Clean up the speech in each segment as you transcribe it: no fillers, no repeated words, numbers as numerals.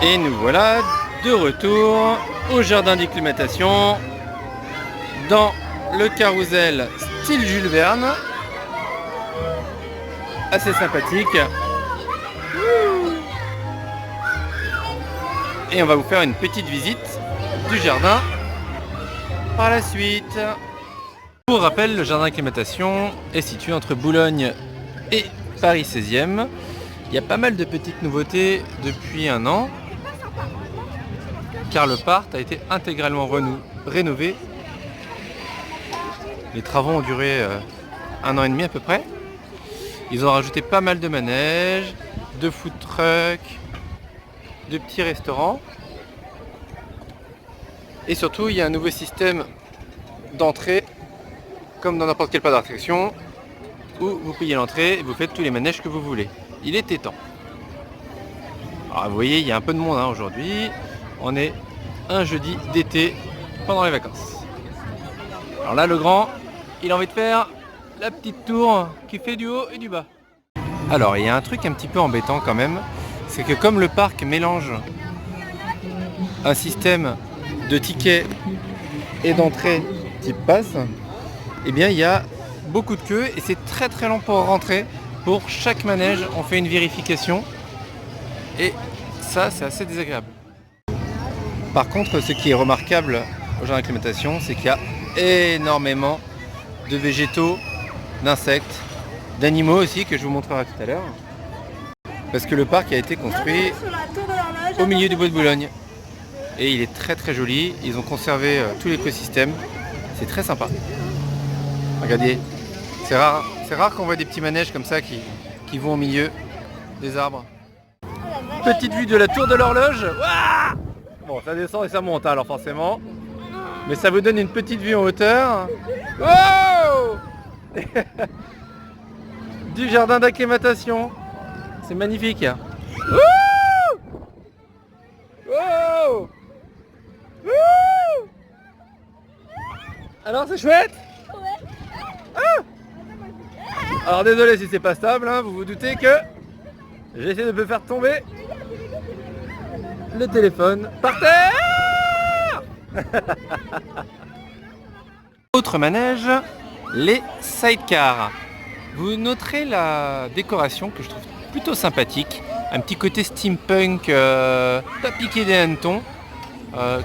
Et nous voilà de retour au jardin d'acclimatation dans le carrousel style Jules Verne. Assez sympathique. Et on va vous faire une petite visite du jardin par la suite. Pour rappel, le jardin d'acclimatation est situé entre Boulogne et Paris 16e. Il y a pas mal de petites nouveautés depuis un an, car le parc a été intégralement rénové. Les travaux ont duré 1 an et demi à peu près. Ils ont rajouté pas mal de manèges, de food trucks, de petits restaurants. Et surtout, il y a un nouveau système d'entrée, comme dans n'importe quel parc d'attraction, où vous payez l'entrée et vous faites tous les manèges que vous voulez. Il était temps. Alors vous voyez, il y a un peu de monde aujourd'hui. On est un jeudi d'été pendant les vacances. Alors là, le grand, il a envie de faire la petite tour qui fait du haut et du bas. Alors, il y a un truc un petit peu embêtant quand même, c'est que comme le parc mélange un système de tickets et d'entrée type pass, eh bien il y a beaucoup de queues et c'est très très long pour rentrer. Pour chaque manège, on fait une vérification et ça, c'est assez désagréable. Par contre, ce qui est remarquable au jardin d'acclimatation, c'est qu'il y a énormément de végétaux, d'insectes, d'animaux aussi, que je vous montrerai tout à l'heure. Parce que le parc a été construit au milieu du bois de Boulogne. Et il est très très joli. Ils ont conservé tout l'écosystème. C'est très sympa. Regardez, c'est rare qu'on voit des petits manèges comme ça qui vont au milieu des arbres. Petite vue de la tour de l'horloge. Ouah, bon, ça descend et ça monte alors forcément. Mais ça vous donne une petite vue en hauteur. Wow du jardin d'acclimatation. C'est magnifique. Wouh, wow, wouh. Alors c'est chouette. Ah, alors désolé si c'est pas stable, vous vous doutez que j'essaie de me faire tomber le téléphone par terre. Autre manège, les sidecars. Vous noterez la décoration que je trouve plutôt sympathique, un petit côté steampunk, pas piqué des hannetons,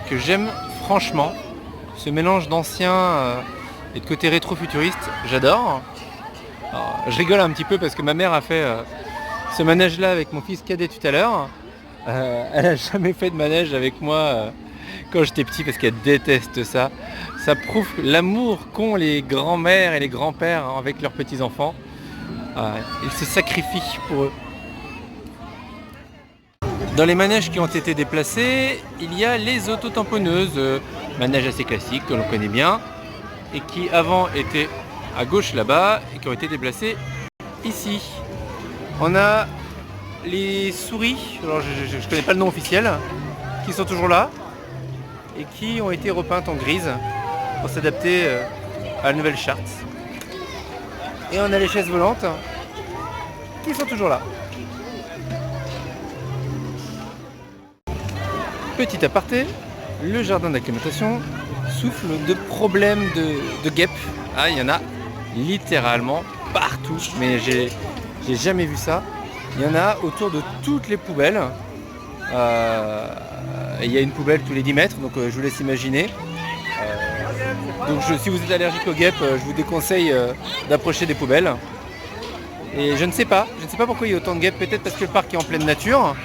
que j'aime franchement. Ce mélange d'ancien et de côté rétro-futuriste, j'adore. Je rigole un petit peu parce que ma mère a fait ce manège-là avec mon fils cadet tout à l'heure. Elle n'a jamais fait de manège avec moi quand j'étais petit parce qu'elle déteste ça. Ça prouve l'amour qu'ont les grands-mères et les grands-pères avec leurs petits-enfants. Ils se sacrifient pour eux. Dans les manèges qui ont été déplacés, il y a les autotamponneuses, manège assez classique que l'on connaît bien et qui avant étaient à gauche là-bas et qui ont été déplacés ici. On a les souris, alors je ne connais pas le nom officiel, qui sont toujours là et qui ont été repeintes en grise pour s'adapter à la nouvelle charte. Et on a les chaises volantes qui sont toujours là. Petit aparté, le jardin d'acclimatation souffle de problèmes de guêpes. Il y en a littéralement partout, mais j'ai jamais vu ça. Il y en a autour de toutes les poubelles. Il y a une poubelle tous les 10 mètres, donc je vous laisse imaginer. Donc si vous êtes allergique aux guêpes, je vous déconseille d'approcher des poubelles. Et je ne sais pas pourquoi il y a autant de guêpes, peut-être parce que le parc est en pleine nature.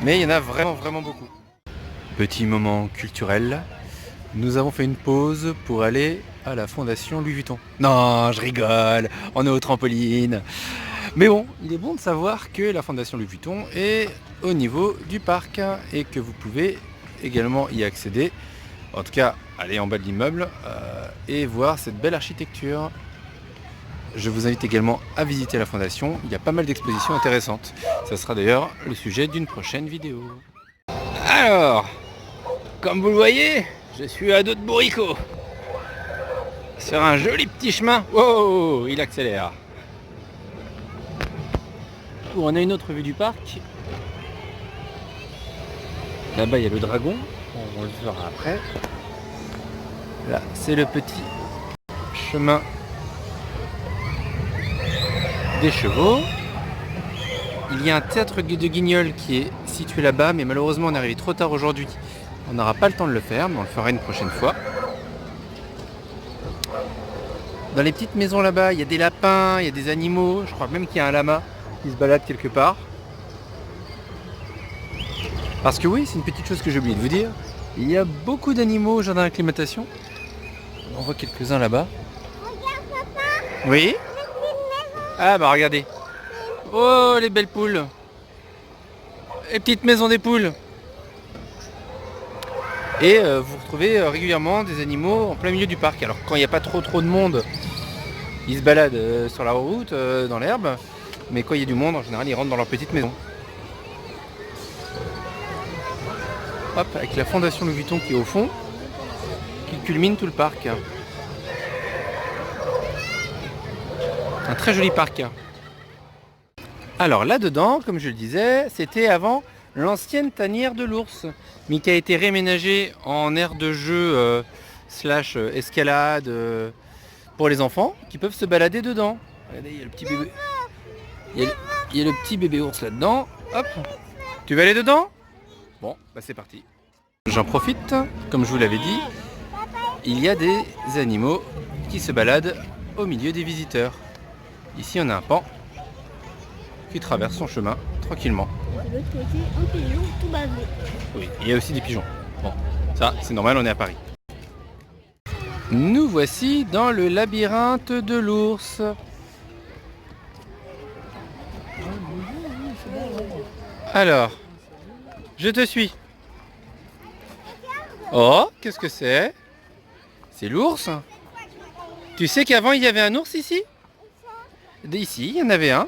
Mais il y en a vraiment vraiment beaucoup. Petit moment culturel, nous avons fait une pause pour aller à la fondation Louis Vuitton. Non, je rigole, on est au trampoline. Mais bon, il est bon de savoir que la fondation Louis Vuitton est au niveau du parc et que vous pouvez également y accéder. En tout cas, aller en bas de l'immeuble et voir cette belle architecture. Je vous invite également à visiter la fondation, il y a pas mal d'expositions intéressantes. Ça sera d'ailleurs le sujet d'une prochaine vidéo. Alors, comme vous le voyez, je suis à dos de bourricot. Sur un joli petit chemin. Wow, il accélère. On a une autre vue du parc. Là-bas, il y a le dragon. On le verra après. Là, c'est le petit chemin des chevaux. Il y a un théâtre de Guignol qui est situé là-bas, mais malheureusement, on est arrivé trop tard aujourd'hui. On n'aura pas le temps de le faire, mais on le fera une prochaine fois. Dans les petites maisons là-bas, il y a des lapins, il y a des animaux. Je crois même qu'il y a un lama qui se balade quelque part. Parce que oui, c'est une petite chose que j'ai oublié de vous dire. Il y a beaucoup d'animaux au jardin d'acclimatation. On voit quelques-uns là-bas. Regarde papa. Oui. Ah bah regardez. Oh les belles poules. Les petites maisons des poules. Et vous retrouvez régulièrement des animaux en plein milieu du parc. Alors quand il n'y a pas trop de monde, ils se baladent sur la route, dans l'herbe. Mais quand il y a du monde, en général, ils rentrent dans leur petite maison. Hop, avec la fondation Louis Vuitton qui est au fond, qui culmine tout le parc. Un très joli parc. Alors là-dedans, comme je le disais, c'était avant l'ancienne tanière de l'ours, mais qui a été réaménagée en aire de jeu slash escalade pour les enfants qui peuvent se balader dedans. Regardez, il y a le petit bébé. Il y a le petit bébé ours là-dedans. Hop. Tu veux aller dedans? Bon, bah c'est parti. J'en profite, comme je vous l'avais dit, il y a des animaux qui se baladent au milieu des visiteurs. Ici on a un paon qui traverse son chemin tranquillement. De l'autre côté, un pigeon tout bavé. Oui, il y a aussi des pigeons. Bon, ça c'est normal, on est à Paris. Nous voici dans le labyrinthe de l'ours. Alors, je te suis. Oh, qu'est-ce que c'est? C'est l'ours? Tu sais qu'avant il y avait un ours ici? Ici, il y en avait un.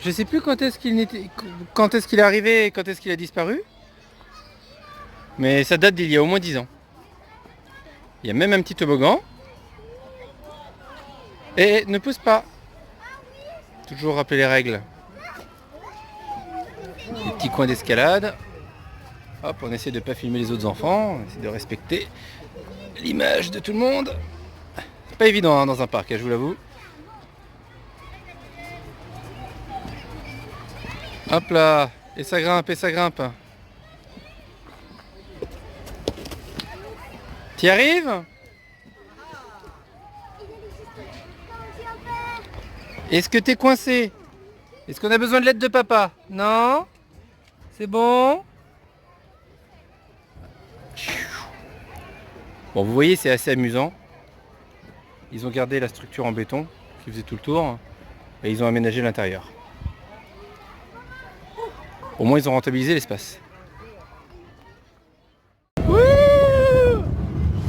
Je sais plus quand est-ce qu'il est arrivé et quand est-ce qu'il a disparu. Mais ça date d'il y a au moins 10 ans. Il y a même un petit toboggan. Et ne pousse pas. Toujours rappeler les règles. Des petits coins d'escalade. Hop, on essaie de ne pas filmer les autres enfants. On essaie de respecter l'image de tout le monde. C'est pas évident hein, dans un parc, je vous l'avoue. Hop là, et ça grimpe, et ça grimpe. T'y arrives? Est-ce que t'es coincé? Est-ce qu'on a besoin de l'aide de papa? Non? C'est bon? Bon, vous voyez, c'est assez amusant. Ils ont gardé la structure en béton qui faisait tout le tour et ils ont aménagé l'intérieur. Au moins, ils ont rentabilisé l'espace.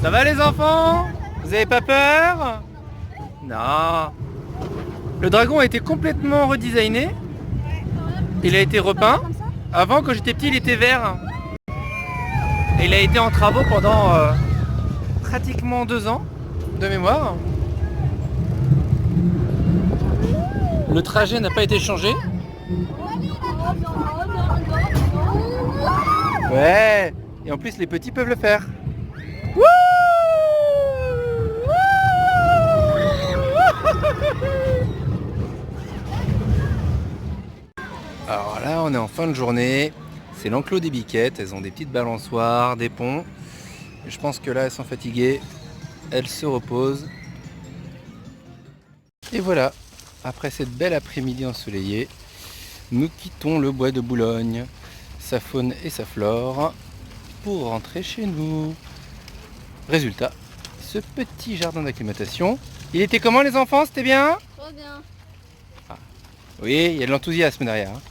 Ça va les enfants? Vous avez pas peur? Non. Le dragon a été complètement redesigné. Il a été repeint. Avant, quand j'étais petit, il était vert. Et il a été en travaux pendant pratiquement 2 ans de mémoire. Le trajet n'a pas été changé. Ouais. Et en plus, les petits peuvent le faire. Alors là, on est en fin de journée. C'est l'enclos des biquettes. Elles ont des petites balançoires, des ponts. Et je pense que là, elles sont fatiguées. Elles se reposent. Et voilà, après cette belle après-midi ensoleillée, nous quittons le bois de Boulogne, sa faune et sa flore, pour rentrer chez nous. Résultat, ce petit jardin d'acclimatation. Il était comment les enfants? C'était bien? Trop bien. Ah. Oui, il y a de l'enthousiasme derrière. Hein.